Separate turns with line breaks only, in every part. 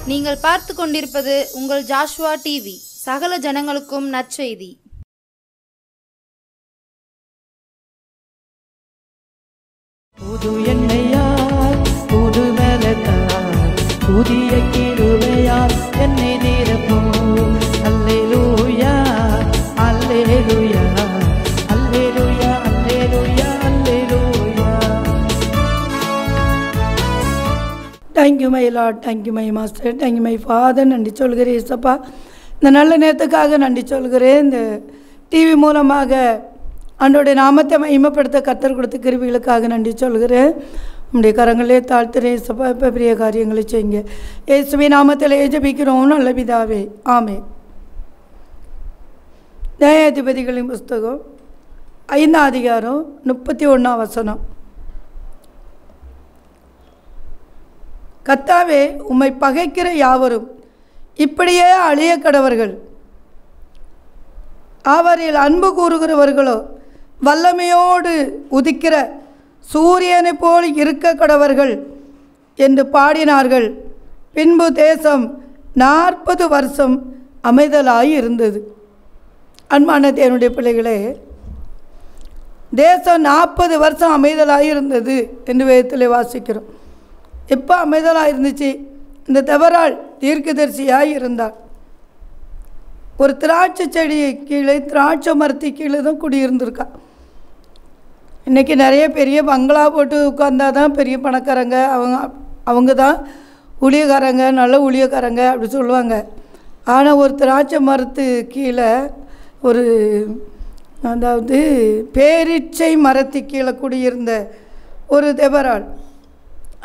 நீங்கள் பார்த்து கொண்டிருப்பது உங்கள் ஜாஷ்வா டிவி. சகல ஜனங்களுக்கும் நற்செய்தி.
புது எண்ணெயால் புது பலத்தால் புதிய கிருபையால் என்னை நிரப்பும். அல்லேலூயா அல்லேலூயா அல்லேலூயா அல்லேலூயா அல்லேலூயா. Thank you my lord, thank you my master, thank you my father. நன்றி சொல்கிறேன் ஏசப்பா, இந்த நல்ல நேரத்துக்காக நன்றி சொல்கிறேன். இந்த டிவி மூலமாக ஆண்டோடைய நாமத்தை மகிமைப்படுத்த கர்த்தர் கொடுத்த கிருபைகளுக்காக நன்றி சொல்கிறேன். உங்களுடைய கரங்களே தாழ்த்துறேன் ஏசப்பா, இப்போ பெரிய காரியங்களை செய்யுங்க. இயேசுவின் நாமத்தில் ஜெபிக்கிறோம் நல்ல பிதாவே, ஆமென். நியாயாதிபதிகளின் புஸ்தகம் 5ஆம் அதிகாரம் 31ஆம் வசனம். கர்த்தாவே, உம்மை பகைக்கிற யாவரும் இப்படியே அழிய கடவர்கள். அவரில் அன்பு கூறுகிறவர்களோ வல்லமையோடு உதிக்கிற சூரியனை போல் இருக்க கடவர்கள் என்று பாடினார்கள். பின்பு தேசம் 40 வருஷம் அமைதலாய் இருந்தது. அன்பான தேவனுடைய பிள்ளைகளே, தேசம் 40 வருஷம் அமைதலாய் இருந்தது என்று வேதத்தில் வாசிக்கிறோம். எப்போ அமைதலாக இருந்துச்சு? இந்த தெபராள் தீர்க்கதரிசியாய் இருந்தாள். ஒரு திராட்சை செடி கீழே, திராட்சை மரத்து கீழே தான் குடியிருந்திருக்கா. இன்றைக்கி நிறைய பெரிய பங்களா போட்டு உட்கார்ந்தா தான் பெரிய பணக்காரங்க, அவங்க தான் ஊழியக்காரங்க, நல்ல ஊழியக்காரங்க அப்படி சொல்லுவாங்க. ஆனால் ஒரு திராட்சை மரத்து கீழே, ஒரு அதாவது பேரீச்சை மரத்து கீழே குடியிருந்த ஒரு தெபராள்,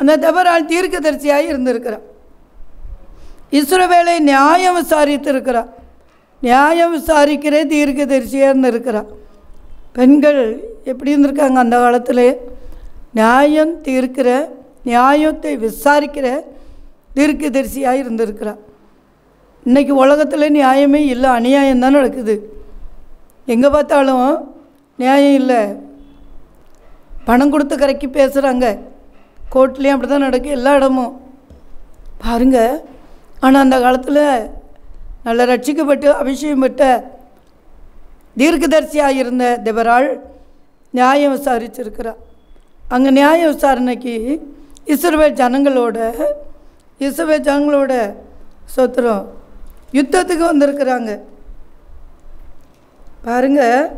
அந்த தெபராள் தீர்க்கதரிசியாக இருந்திருக்கிறாள். இஸ்ரவேலை நியாயம் விசாரித்து இருக்கிறாள். நியாயம் விசாரிக்கிற தீர்க்கதரிசியாக இருந்திருக்கிறாள். பெண்கள் எப்படி இருந்திருக்காங்க அந்த காலத்தில்? நியாயம் தீர்க்கிற, நியாயத்தை விசாரிக்கிற தீர்க்கதரிசியாக இருந்திருக்கிறாள். இன்றைக்கி உலகத்தில் நியாயமே இல்லை, அநியாயம்தான் நடக்குது. எங்கே பார்த்தாலும் நியாயம் இல்லை. பணம் கொடுத்து கரைக்கி பேசுகிறாங்க. கோர்ட்லேயும் அப்படி தான் நடக்கும், எல்லா இடமும் பாருங்கள். ஆனால் அந்த காலத்தில் நல்ல ரட்சிக்கப்பட்டு அபிஷேகம் பெற்ற தீர்க்கதரிசியாக இருந்த தெபராள் நியாயம் விசாரிச்சிருக்கிறார். அங்கே நியாய விசாரணைக்கு இஸ்ரவேல் ஜனங்களோட சொத்திரம் யுத்தத்துக்கு வந்திருக்கிறாங்க. பாருங்கள்,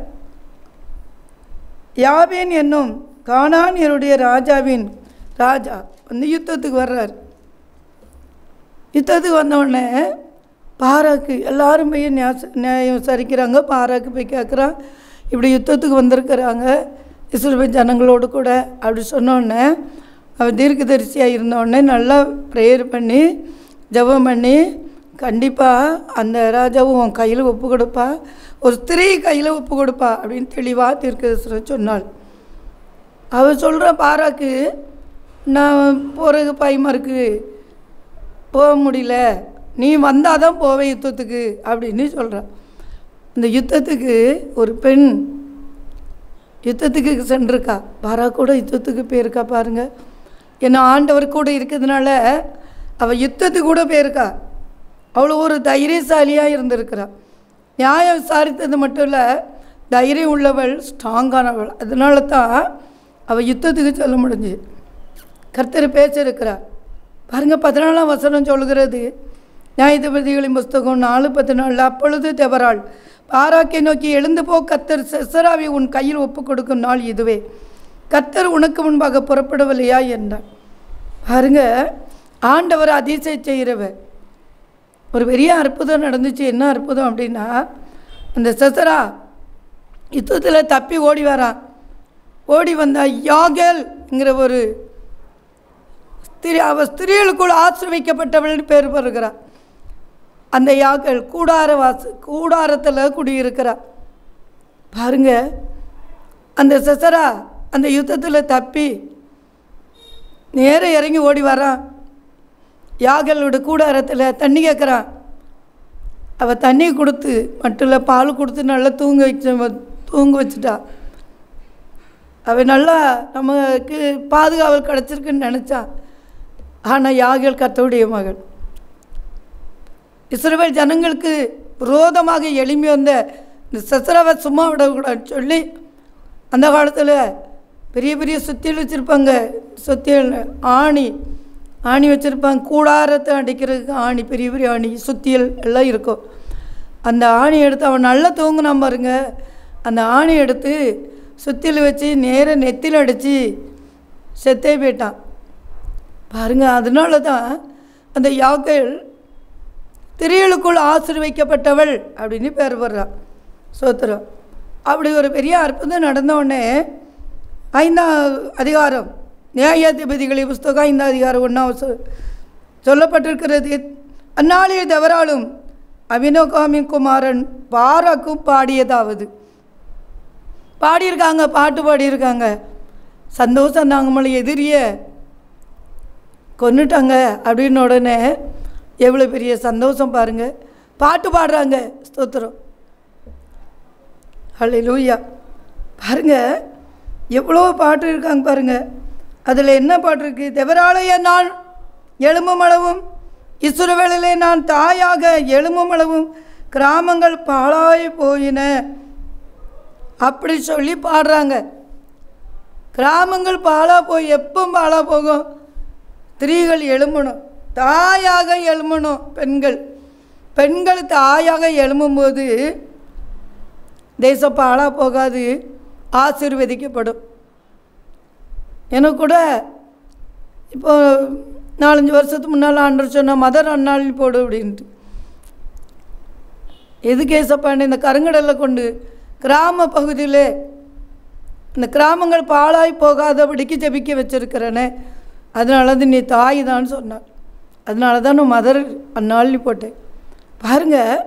யாபேன் என்னும் கானானியருடைய ராஜா வந்து யுத்தத்துக்கு வர்றார். யுத்தத்துக்கு வந்தவுடனே பாராக்கு எல்லாரும் போய் நியாயம் விசாரிக்கிறாங்க. பாராக்கு போய் கேட்குறான், இப்படி யுத்தத்துக்கு வந்திருக்கிறாங்க இஸ்ரவேல் ஜனங்களோடு கூட அப்படி சொன்னோடனே, அவன் தீர்க்கதரிசியாக இருந்தோடனே நல்லா ப்ரேயர் பண்ணி ஜெபம் பண்ணி, கண்டிப்பாக அந்த ராஜாவும் உன் கையில் ஒப்பு கொடுப்பா, ஒரு ஸ்திரீ கையில் ஒப்பு கொடுப்பா அப்படின்னு தெளிவாக தீர்க்கதரிசி சொன்னாள். அவள் சொல்கிற பாராக்கு, நான் போகிறதுக்கு பயமாக இருக்குது, போக முடியல, நீ வந்தால் தான் போவேன் யுத்தத்துக்கு அப்படின்னு சொல்கிறான். இந்த யுத்தத்துக்கு ஒரு பெண் யுத்தத்துக்கு சென்றிருக்கா. பாரா கூட யுத்தத்துக்கு போயிருக்கா. பாருங்கள், ஏன்னா ஆண்டவர் கூட இருக்கிறதுனால அவள் யுத்தத்துக்கு கூட போயிருக்கா. அவ்வளோ ஒரு தைரியசாலியாக இருந்திருக்கிறா. நியாயம் விசாரித்தது மட்டும் இல்லை, தைரியம் உள்ளவள், ஸ்ட்ராங்கானவள். அதனால தான் அவள் யுத்தத்துக்கு சொல்ல முடிஞ்சு. கர்த்தர் பேசியிருக்கிறார். பாருங்கள், 14ஆம் வசனம் சொல்கிறது, நியாயாதிபதிகளின் புஸ்தகம் 4:14. அப்பொழுது தெபராள் பாராக்கை நோக்கி, எழுந்து போ, கர்த்தர் சிசெராவை உன் கையில் ஒப்பு கொடுக்கும் நாள் இதுவே, கர்த்தர் உனக்கு முன்பாக புறப்படவில்லையா என்றார். பாருங்க, ஆண்டவர் அதிசயம் செய்கிறவர். ஒரு பெரிய அற்புதம் நடந்துச்சு. என்ன அற்புதம் அப்படின்னா, அந்த சிசெரா யுத்தத்தில் தப்பி ஓடி வரான். ஓடி வந்தால் யாகேல்ங்கிற ஒரு அவள் ஸ்திரீகளுக்குள் ஆசிர்வதிக்கப்பட்டவள்னு பேர் பெறுகிறாள். அந்த யாகேல் கூடாரத்தில் குடியிருக்கிறாள். பாருங்க, அந்த சிசெரா அந்த யுத்தத்தில் தப்பி நேர இறங்கி ஓடி வரான். யாகேலோட கூடாரத்தில் தண்ணி கேட்குறான். அவள் தண்ணி கொடுத்து மட்டும் இல்லை, பால் கொடுத்து நல்லா தூங்க வச்சுட்டா. அவள் நல்லா நமக்கு பாதுகாவல் கிடச்சிருக்குன்னு நினச்சான். ஆனால் யாகேல் கர்த்தருடைய மகள். இஸ்ரவேல் ஜனங்களுக்கு விரோதமாக எழும்பி வந்த இந்த சிசராவை சும்மா விடக்கூடாதுன்னு சொல்லி அந்த காலத்தில் பெரிய பெரிய சுத்தியல் வச்சுருப்பாங்க. சுத்தியல் ஆணி வச்சுருப்பாங்க. கூடாரத்தை அடிக்கிறதுக்கு ஆணி, பெரிய பெரிய ஆணி, சுத்தியல் எல்லாம் இருக்கும். அந்த ஆணி எடுத்து அவன் நல்லா தூங்கினான் பாருங்க. அந்த ஆணி எடுத்து சுத்தியல் வச்சு நேராக நெத்தியில் அடித்து செத்தே போயிட்டான் பாருங்கள். அதனால தான் அந்த யாக்கேல் திரைகளுக்குள் ஆசீர்வதிக்கப்பட்டவள் அப்படின்னு பேர் வர்றான். சோத்திரம். அப்படி ஒரு பெரிய அற்புதம் நடந்தவுடனே 5ஆம் அதிகாரம் நியாயாதிபதிகளின் புஸ்தகம் 5ஆம் அதிகாரம் 1 சொல்லப்பட்டிருக்கிறது. அந்நாளில் தேவராலும் அபினோகாமின் குமாரன் பாராக்கும் பாடியதாவது. பாடியிருக்காங்க, பாட்டு பாடியிருக்காங்க. சந்தோஷம் தாங்கமலை எதிரியை கொன்னுட்டாங்க அப்படின்னு உடனே எவ்வளோ பெரிய சந்தோஷம் பாருங்கள். பாட்டு பாடுறாங்க. ஸ்தோத்திரம். ஹல்லேலூயா. பாருங்கள் எவ்வளோ பாட்டு இருக்காங்க பாருங்கள். அதில் என்ன பாட்டு இருக்குது? தேவராலய நான் எழும்பும் அளவும், இஸ்ரவேலிலே நான் தாயாக எழும்பும் அளவும், கிராமங்கள் பாழாய் போயின அப்படி சொல்லி பாடுறாங்க. கிராமங்கள் பாழா போய் எப்போ பாழா போகும்? ஸ்திரீகள் எழும்பணும், தாயாக எழும்பணும். பெண்கள் தாயாக எழும்பும்போது தேசம் பாழா போகாது, ஆசீர்வதிக்கப்படும். எனக்கு கூட இப்போ 4-5 வருஷத்துக்கு முன்னால் ஆண்டவர் சொன்ன மதர் அன்னாளி போடு அப்படின்ட்டு. எதுக்கு ஏசப்பான்னு இந்த கருங்கடலை கொண்டு கிராம பகுதியில் இந்த கிராமங்கள் பாழாய் போகாதபடிக்கு ஜெபிக்க வச்சுருக்கிறேனே, அதனால தான் நீ தாய் தான் சொன்னாள். அதனால தான் நான் மதர் அன்னாளி போட்டேன். பாருங்கள்,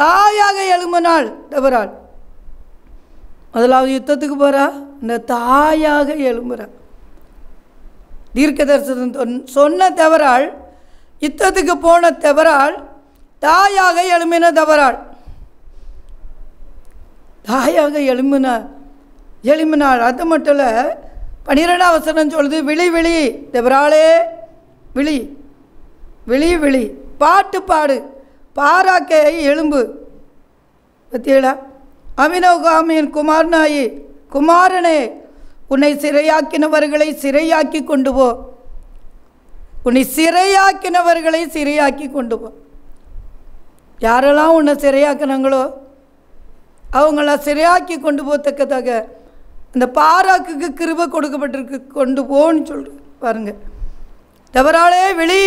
தாயாக எழும்பினாள் தேவராள். முதலாவது யுத்தத்துக்கு போகிறா, இந்த தாயாக எழும்புறா. தீர்க்க தரிசனம் சொன்ன தேவராள், யுத்தத்துக்கு போன தேவராள், தாயாக எழும்பின தேவராள். தாயாக எழும்பினாள். அது மட்டும் இல்லை, 12ஆம் வசனம் சொல்லுது, விழி விழி தேவராளே, விழி விழி விழி, பாட்டு பாடு, பாராக்கே எழும்பு. பத்தியலா, அபினோகாமின் குமாரனே, உன்னை சிறையாக்கினவர்களை சிறையாக்கி கொண்டு போ. உன்னை சிறையாக்கினவர்களை சிறையாக்கி கொண்டு போ. யாரெல்லாம் உன்னை சிறையாக்கினாங்களோ அவங்களாம் சிறையாக்கி கொண்டு போத்தக்கதாக இந்த பாராக்குக்கு கிருபை கொடுக்கப்பட்டிருக்கு, கொண்டு போன்னு சொல்கிறேன் பாருங்கள். தவறாலே விழி.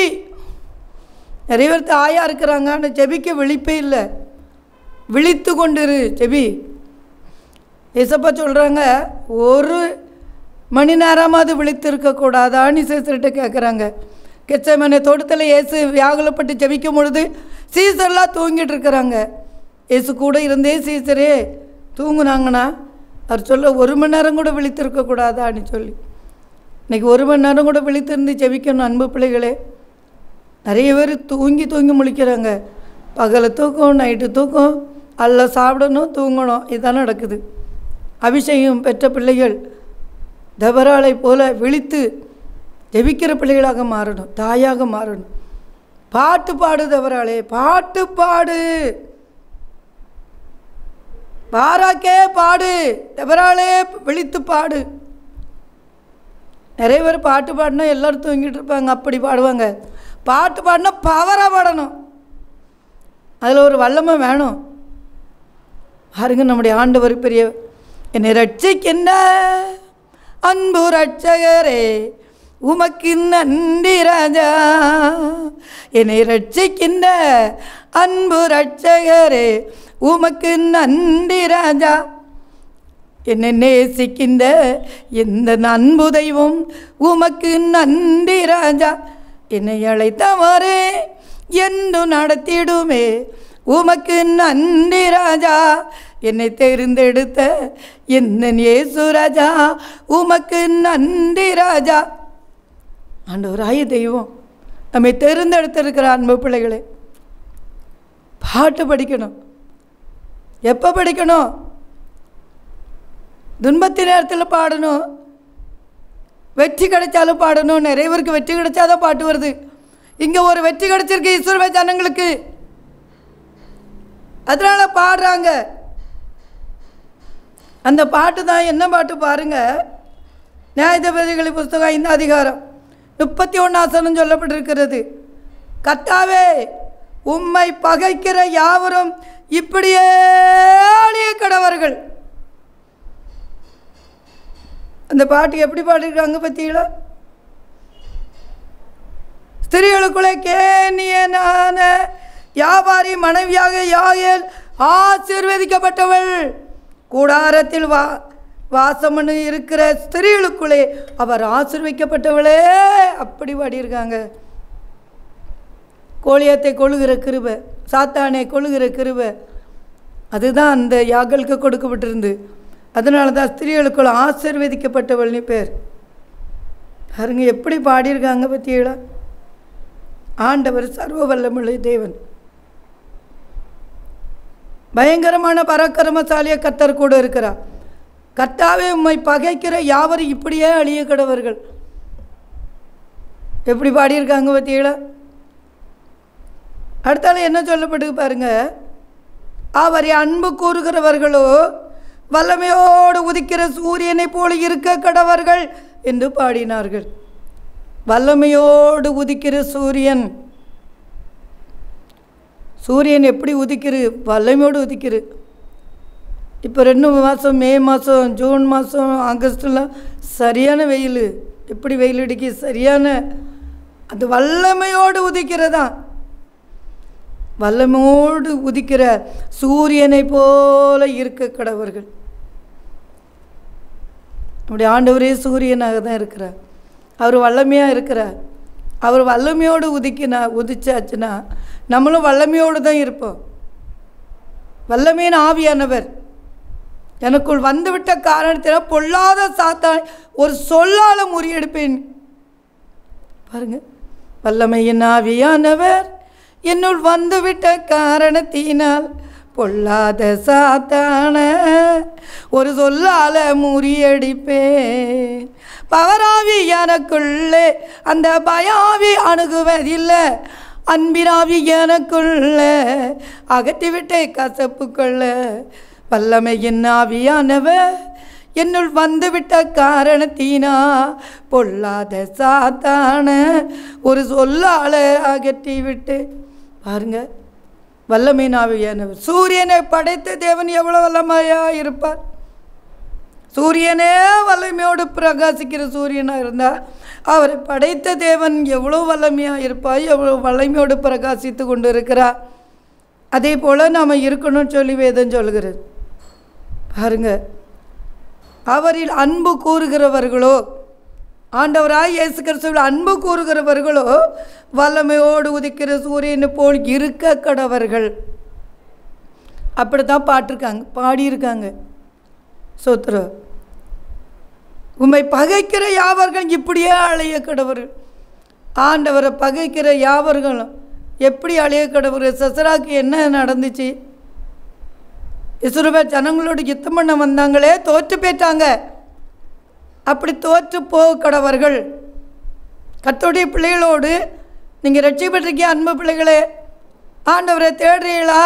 நிறைய பேர் தாயாக இருக்கிறாங்க, ஆனால் ஜெபிக்க விழிப்பே இல்லை. விழித்து கொண்டிரு, ஜெபி. ஏசப்பா சொல்கிறாங்க, 1 மணி நேரமாவது விழித்து இருக்கக்கூடாதான்னு சீசர்கிட்ட கேட்குறாங்க. கெத்செமனே தோட்டத்தில் இயேசு வியாகுலப்பட்டு ஜெபிக்கும் பொழுது சீசர்லாம் தூங்கிட்டு இருக்கிறாங்க. இயேசு கூட இருந்தே சீசரே தூங்குனாங்கன்னா அவர் சொல்ல 1 மணி நேரம் கூட விழித்து இருக்கக்கூடாதான்னு சொல்லி. இன்றைக்கி 1 மணி நேரம் கூட விழித்திருந்து ஜெபிக்கணும். அன்பு பிள்ளைகளே, நிறைய பேர் தூங்கி முழிக்கிறாங்க. பகலை தூக்கம், நைட்டு தூக்கம், அல்ல சாப்பிடணும், தூங்கணும், இதுதான் நடக்குது. அபிஷேகம் பெற்ற பிள்ளைகள் தபராளை போல விழித்து ஜெபிக்கிற பிள்ளைகளாக மாறணும், தாயாக மாறணும். பாட்டு பாடு தபராளே, பாட்டு பாடு, பாராக்கே பாடு, தபராளே விழித்து பாடு. நிறைய பேர் பாட்டு பாடினா எல்லோரும் தூங்கிட்டு இருப்பாங்க, அப்படி பாடுவாங்க. பாட்டு பாடினா பவராக பாடணும், அதில் ஒரு வல்லமை வேணும். பாருங்க, நம்முடைய ஆண்டவர் பெரிய. என்னை ரட்சிக்கின்ற அன்பு ரட்சகரே உமக்கு நன்றி ராஜா. என்னை ரட்சிக்கின்ற அன்பு ரட்சகரே உமக்கு நன்றி ராஜா. என்னை நேசிக்கின்ற எந்த அன்பு தெய்வம் உமக்கு நன்றி ராஜா. என்னை அழைத்தவரே என்று நடத்திடுமே உமக்கு நன்றி ராஜா. என்னை தேர்ந்தெடுத்த என்ன இயேசு ராஜா உமக்கு நன்றி ராஜா. ஆண்டவராய தெய்வம் நம்மை தேர்ந்தெடுத்திருக்கிற அன்பு பிள்ளைகளே, பாட்டு படிக்கணும். எப்போ படிக்கணும்? துன்பத்தின் நேரத்தில் பாடணும், வெற்றி கிடைச்சாலும் பாடணும். நிறைய பேருக்கு வெற்றி கிடைச்சாதான் பாட்டு வருது. இங்கே ஒரு வெற்றி கிடைச்சிருக்கு இஸ்ரவேல் ஜனங்களுக்கு. அதனால் பாடுறாங்க. அந்த பாட்டு தான் என்ன பாட்டு பாருங்கள். நியாயாதிபதிகள் புஸ்தகம் 5 அதிகாரம் 31 சொல்லப்பட்டிருக்கிறது. கர்த்தாவே, உம்மை பகைக்கிற யாவரும் இப்படியே அழிய கடவர்கள். அந்த பாட்டு எப்படி பாடிருக்காங்க பத்திங்களா? ஸ்திரீகளுக்குள்ளே கேனியனான வியாபாரி மனைவியாக யாகேல் ஆசீர்வதிக்கப்பட்டவள். கூடாரத்தில் வாசம் இருக்கிற ஸ்திரீகளுக்குள்ளே அவர் ஆசீர்வதிக்கப்பட்டவளே. அப்படி பாடியிருக்காங்க. கோலியத்தை கொள்ளுகிற கிருபை, சாத்தானை கொள்ளுகிற கிருபை, அதுதான் அந்த யாகலுக்கு கொடுக்கப்பட்டிருந்து. அதனால தான் ஸ்திரீகளுக்குள்ள ஆசீர்வதிக்கப்பட்டவள்னு பேர். பாருங்க எப்படி பாடியிருக்காங்க பத்தியலா. ஆண்டவர் சர்வ வல்லமுள்ள தேவன், பயங்கரமான பராக்கிரமசாலிய கர்த்தர் கூட இருக்கிறார். கர்த்தாவே, உம்மை பகைக்கிற யாவரும் இப்படியே அழிய கடவர்கள். எப்படி பாடியிருக்காங்க பத்தியலா. அடுத்தால என்ன சொல்லப்பட்டு பாருங்க. அவரை அன்பு கூறுகிறவர்களோ வல்லமையோடு உதிக்கிற சூரியனை போல இருக்க கடவர்கள் என்று பாடினார்கள். வல்லமையோடு உதிக்கிற சூரியன், சூரியன் எப்படி உதிக்கிறு? வல்லமையோடு உதிக்கிறு. இப்போ 2 மாதம், மே மாதம், ஜூன் மாதம், ஆகஸ்ட்லாம் சரியான வெயில். எப்படி வெயில் அடிக்கி, சரியான அது வல்லமையோடு உதிக்கிறதான். வல்லமையோடு உதிக்கிற சூரியனை போல இருக்க கடவர்கள். நம்முடைய ஆண்டவரே சூரியனாக தான் இருக்கிறார். அவர் வல்லமையாக இருக்கிறார். அவர் வல்லமையோடு உதிச்சாச்சுன்னா நம்மளும் வல்லமையோடு தான் இருப்போம். வல்லமையின் ஆவியானவர் எனக்குள் வந்துவிட்ட காரணத்தில் பொல்லாத சாத்தான் ஒரு சொல்லால முறியெடுப்பேன். பாருங்க, வல்லமையின் ஆவியானவர் என்னுள் வந்துவிட்ட காரணத்தினால் பொல்லாத சாத்தான ஒரு சொல்லால முறியடிப்பேன். பவராவி எனக்குள்ளே அந்த பயாவி அணுகுவதில்லை. அன்பினாவி எனக்குள்ள அகற்றிவிட்டே கசப்புக்குள்ள. வல்லமையின் ஆவியானவர் என்னுள் வந்துவிட்ட காரணத்தினா பொல்லாத சாத்தான ஒரு சொல்லால அகற்றிவிட்டு. பாருங்க, வல்லமையின் ஆவியானவர். சூரியனை படைத்த தேவன் எவ்வளோ வல்லமையாக இருப்பார். சூரியனே வல்லமையோடு பிரகாசிக்கிற சூரியனாக இருந்தால் அவரை படைத்த தேவன் எவ்வளோ வல்லமையாக இருப்பார், எவ்வளோ வல்லமையோடு பிரகாசித்து கொண்டு இருக்கிறார். அதே போல் நாம் இருக்கணும்னு சொல்லி வேதம் சொல்கிறது. பாருங்க, அவரில் அன்பு கூறுகிறவர்களோ, ஆண்டவராய் இயேசு கிறிஸ்துவில் அன்பு கூறுகிறவர்களோ வல்லமையோடு உதிக்கிற சூரியனை போல் இருக்க கடவர்கள். அப்படி தான் பாடியிருக்காங்க. சோத்திரம். உம்மை பகைக்கிற யாவர்கள் இப்படியே அழைய கடவர்கள். ஆண்டவரை பகைக்கிற யாவர்களும் எப்படி அழைய கடவர்கள். சசராக்கு என்ன நடந்துச்சு? இஸ்ரவேல் ஜனங்களோடு யுத்தம் பண்ண வந்தாங்களே, தோற்று போயிட்டாங்க. அப்படி தோற்று போக கடவர்கள். கர்த்தருடைய பிள்ளைகளோடு நீங்கள் ரட்சிக்கப்பட்டிருக்கீங்க அன்பு பிள்ளைகளே. ஆண்டவரை தேடுறீங்களா?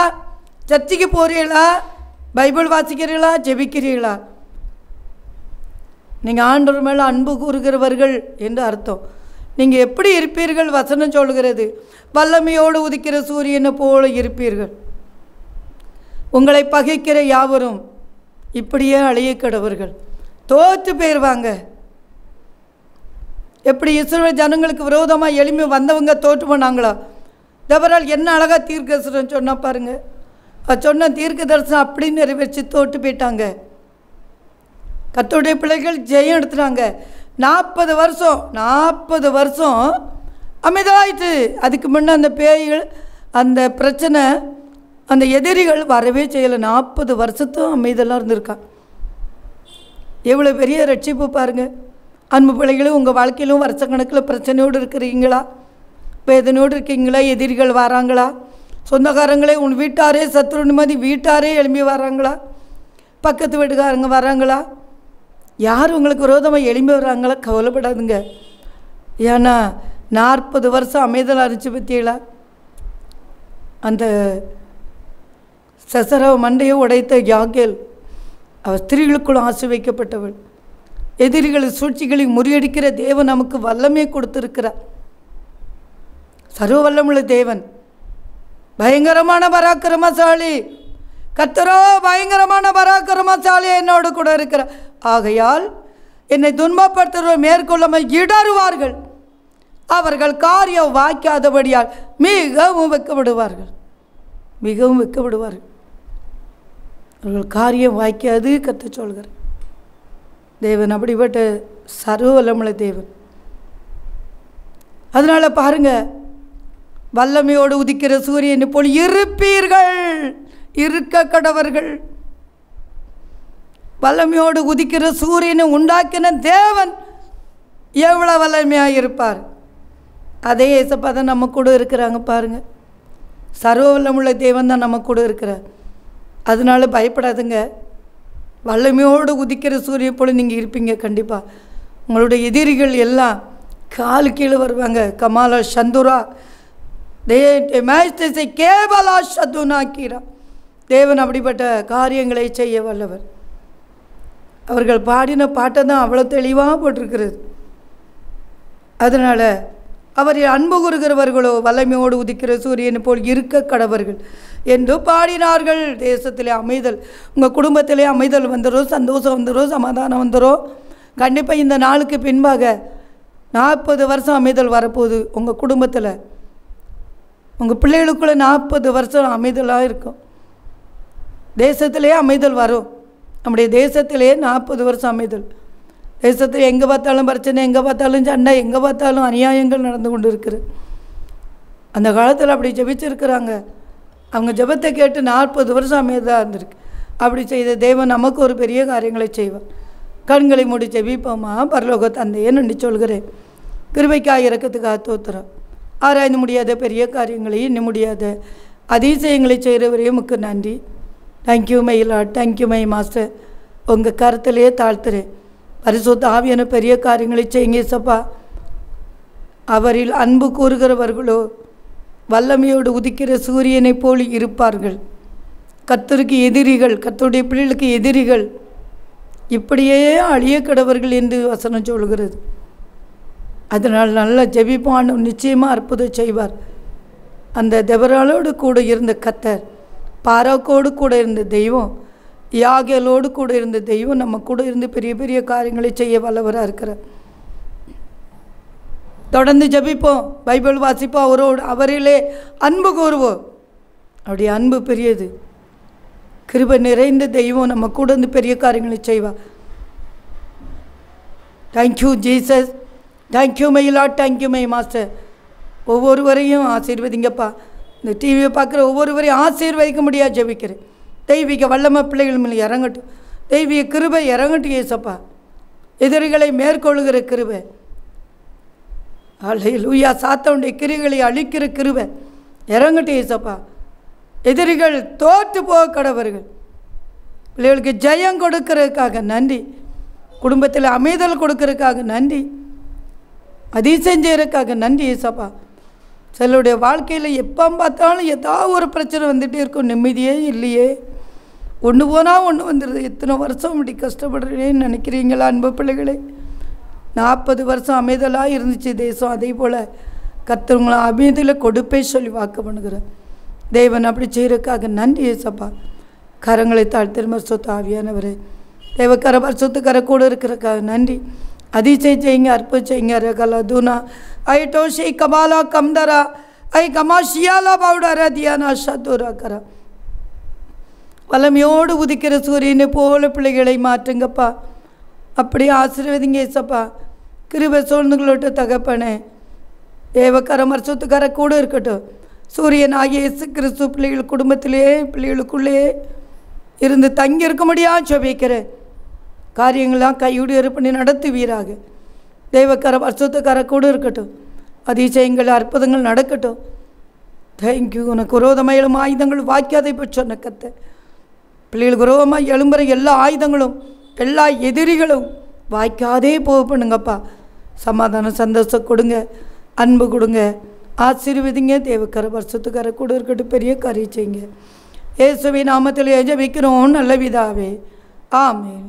சர்ச்சைக்கு போகிறீங்களா? பைபிள் வாசிக்கிறீங்களா? ஜெபிக்கிறீங்களா? நீங்கள் ஆண்டவர் மேலே அன்பு கூறுகிறவர்கள் என்று அர்த்தம். நீங்கள் எப்படி இருப்பீர்கள்? வசனம் சொல்கிறது, வல்லமையோடு உதிக்கிற சூரியனை போல இருப்பீர்கள். உங்களை பகைக்கிற யாவரும் இப்படியே அழிய கடவர்கள். தோற்று போயிடுவாங்க. எப்படி இஸ்ரவேல் ஜனங்களுக்கு விரோதமாக எளிமை வந்தவங்க தோற்று போனாங்களோ, தேவரால் என்ன அழகாக தீர்க்கதரிசனம் சொன்னா பாருங்க. சொன்ன தீர்க்க தரிசனம் அப்படி நிறைவேற்றி தோற்று போயிட்டாங்க. கர்த்தருடைய பிள்ளைகள் ஜெயம் எடுத்துட்டாங்க. 40 வருஷம் அமைதியாயிட்டு. அதுக்கு முன்னே அந்த பேய்கள், அந்த பிரச்சனை, அந்த எதிரிகள் வரவே செய்யலை. 40 வருஷத்தும் அமைதியெல்லாம் இருந்திருக்கான். எவ்வளோ பெரிய ரட்சிப்பு பாருங்கள். அன்பு பிள்ளைகளும் உங்கள் வாழ்க்கையிலும் வருஷக்கணக்கில் பிரச்சனையோடு இருக்கிறீங்களா? வேதனையோடு இருக்கீங்களா? எதிரிகள் வராங்களா? சொந்தக்காரங்களே, உன் வீட்டாரே சத்ரு நிம்மதி வீட்டாரே எழும்பி வராங்களா? பக்கத்து வீட்டுக்காரங்க வராங்களா? யார் உங்களுக்கு விரோதமாக எழும்பி வர்றாங்களா? கவலைப்படாதுங்க. ஏன்னா 40 வருஷம் அமைதல் அரிச்சு பற்றியலா அந்த சசரவ மண்டையை உடைத்த யாகேல் அவர் ஸ்திரீகளுக்குள் ஆசீர்வதிக்கப்பட்டவள். எதிரிகளின் சூழ்ச்சிகளை முறியடிக்கிற தேவன் நமக்கு வல்லமை கொடுத்திருக்கிறார். சர்வ வல்லமுள்ள தேவன், பயங்கரமான பராக்கிரமசாலி. கர்த்தரோ பயங்கரமான பராக்கிரமசாலி என்னோடு கூட இருக்கிறார். ஆகையால் என்னை துன்பப்படுத்துகிறவர் மேற்கொள்ளாமல் இடறுவார்கள். அவர்கள் காரியம் வாய்க்காதபடியால் மிகவும் வெட்கப்படுவார்கள். மிகவும் வெட்கப்படுவார்கள். அவர்கள் காரியம் வாய்க்காது கர்த்தர் சொல்கிறார். தேவன் அப்படிப்பட்ட சர்வ வல்லமுள்ள தேவன். அதனால் பாருங்கள், வல்லமையோடு உதிக்கிற சூரியனை போல் இருப்பீர்கள், இருக்க கடவர்கள். வல்லமையோடு உதிக்கிற சூரியனை உண்டாக்கின தேவன் எவ்வளோ வல்லமையாக இருப்பார். அதே ஏசப்பா தான் நம்ம கூட இருக்கிறாங்க. பாருங்கள், சர்வ வல்லமுள்ள தேவன் தான் நம்ம கூட இருக்கிறார். அதனால பயப்படாதுங்க. வல்லமையோடு உதிக்கிற சூரியன் போல் நீங்கள் இருப்பீங்க. கண்டிப்பாக உங்களுடைய எதிரிகள் எல்லாம் காலு கீழே வருவாங்க. கமாலா சந்துரா கேவலா சதுனாக்கீரா. தேவன் அப்படிப்பட்ட காரியங்களை செய்ய வல்லவர். அவர்கள் பாடின பாட்டை தான் அவ்வளோ தெளிவாக போட்டிருக்கிறது. அதனால் அவரை அன்பு கூறுகிறவர்களோ வல்லமையோடு உதிக்கிற சூரியனை போல் இருக்க கடவர்கள் என்று பாடினார்கள். தேசத்திலே அமைதல், உங்கள் குடும்பத்திலே அமைதல் வந்துடும், சந்தோஷம் வந்துடும், சமாதானம் வந்துடும். கண்டிப்பாக இந்த நாளுக்கு பின்பாக 40 வருஷம் அமைதல் வரப்போகுது. உங்கள் குடும்பத்தில், உங்கள் பிள்ளைகளுக்குள்ளே 40 வருஷம் அமைதலாக இருக்கும். தேசத்திலே அமைதல் வரும். நம்முடைய தேசத்திலே 40 வருஷம் அமைதல். தேசத்தில் எங்கே பார்த்தாலும் பிரச்சனை, எங்கே பார்த்தாலும் சண்டை, எங்கே பார்த்தாலும் அநியாயங்கள் நடந்து கொண்டு இருக்குது. அந்த காலத்தில் அப்படி ஜெபிச்சிருக்கிறாங்க. அவங்க ஜெபத்தை கேட்டு 40 வருஷம் அமைதியாக இருந்திருக்கு. அப்படி செய்த தேவன் நமக்கு ஒரு பெரிய காரியங்களை செய்வார். கண்களை மூடி ஜெபிப்போமா. பரலோக தந்தையே நன்றி சொல்கிறேன். கிருபைக்காக இரக்கத்துக்காக தோத்துறோம். ஆராய்ந்து முடியாத பெரிய காரியங்களையும் இன்னும் முடியாத அதிசயங்களை செய்கிறவரையும் உமக்கு நன்றி. Thank you my lord, thank you my master. உங்கள் கருத்திலேயே தாழ்த்துறேன். பரிசுத்த ஆவியான பெரிய காரியங்களை செய்யுங்க சப்பா. அவரில் அன்பு கூறுகிறவர்களோ வல்லமையோடு உதிக்கிற சூரியனை போல் இருப்பார்கள். கர்த்தருக்கு எதிரிகள், கர்த்தருடைய பிள்ளைகளுக்கு எதிரிகள் இப்படியே அழிய கடவர்கள் என்று வசனம் சொல்கிறது. அதனால் நல்லா ஜெபிப்பான், நிச்சயமாக அற்புதம் செய்வார். அந்த தெபராளோடு கூட இருந்த கர்த்தர், பாராக்கோடு கூட இருந்த தெய்வம், யாகேலோடு கூட இருந்த தெய்வம் நம்ம கூட இருந்து பெரிய பெரிய காரியங்களை செய்ய வல்லவராக இருக்கிறார். தொடர்ந்து ஜெபிப்போம், பைபிள் வாசிப்போம், அவரோடு அவரிலே அன்பு கூறுவோம். அவருடைய அன்பு பெரியது. கிருபை நிறைந்த தெய்வம் நம்ம கூட இருந்து பெரிய காரியங்களை செய்வார். Thank you Jesus, thank you my lord, thank you my master. ஒவ்வொருவரையும் ஆசீர்வதிங்கப்பா. இந்த டிவியை பார்க்குற ஒவ்வொருவரையும் ஆசீர்வதிக்க முடியாது ஜெபிக்கிறேன். தெய்வீக வல்லமை பிள்ளைகள் மேலே இறங்கட்டும். தெய்வீக கிருபை இறங்கட்டும் ஏசப்பா. எதிரிகளை மேற்கொள்ளுகிற கிருபை, அல்லேலூயா, சாத்தானுடைய கிரிகளை அழிக்கிற கிருபை இறங்கட்டும் ஏசப்பா. எதிரிகள் தோற்று போக கடவர்கள். பிள்ளைகளுக்கு ஜெயம் கொடுக்கறதுக்காக நன்றி. குடும்பத்தில் அமைதல் கொடுக்கறதுக்காக நன்றி. அதிசயம் செய்யறதுக்காக நன்றி ஏசப்பா. சிலருடைய வாழ்க்கையில் எப்போ பார்த்தாலும் ஏதாவது ஒரு பிரச்சனை வந்துகிட்டே இருக்கும். நிம்மதியே இல்லையே, ஒன்று போனால் ஒன்று வந்துடுது. எத்தனை வருஷம் இப்படி கஷ்டப்படுறேன்னு நினைக்கிறீங்களா அன்பு பிள்ளைகளே? 40 வருஷம் அமைதலாக இருந்துச்சு தேசம். அதே போல் கர்த்தவங்களை அமைதியில் கொடுப்பே சொல்லி வாக்கு பண்ணுகிறேன். தேவன் அப்படி செய்கிறதுக்காக நன்றி ஏசப்பா. கரங்களை தாழ்த்திரும சொத்து ஆவியானவரே, தேவக்கர பரிசுத்தக்கர கூட இருக்கிறதுக்காக நன்றி. அதிசயம் செய்யுங்க, அற்புதம் செய்யுங்க. ரகலா தூனா ஐ டோஷி கமாலா கம்தரா ஐ கமாஷியாலா பவுடரா தியானா ஷத்துரா கரா. வல்லமையோடு உதிக்கிற சூரியனை போல பிள்ளைகளை மாற்றுங்கப்பா. அப்படி ஆசீர்வதிங்க ஏசப்பா. கிருபை சூழ்ந்துகளோட்டு தகப்பனே, தேவக்கரம் மரசுத்துக்கார கூட இருக்கட்டும். சூரியன் ஆகிய இயேசு கிறிஸ்து பிள்ளைகள் குடும்பத்திலே பிள்ளைகளுக்குள்ளே இருந்து தங்கி இருக்க முடியாது ஜெபிக்கிறேன். காரியங்கள்லாம் கையுடைய பண்ணி நடத்துவீராக. தெய்வக்கர வருஷத்துக்கார கூட இருக்கட்டும். அதிசயங்கள் அற்புதங்கள் நடக்கட்டும். தேங்க்யூ. உனக்கு விரோதமாக எழும் ஆயுதங்கள் வாய்க்காதை போய் சொன்ன கத்தை. பிள்ளைகளுக்கு விரோதமாக எழும்புற எல்லா ஆயுதங்களும் எல்லா எதிரிகளும் வாய்க்காதே போக பண்ணுங்கப்பா. சமாதானம் சந்தோஷம் கொடுங்க, அன்பு கொடுங்க, ஆசீர்வதிங்க. தேவக்கர வருஷத்துக்கார கூட இருக்கட்டும். பெரிய காரியம் செய்யுங்க. இயேசுவின் நாமத்தில் ஜெபிக்கிறோம் நல்ல பிதாவே, ஆமென்.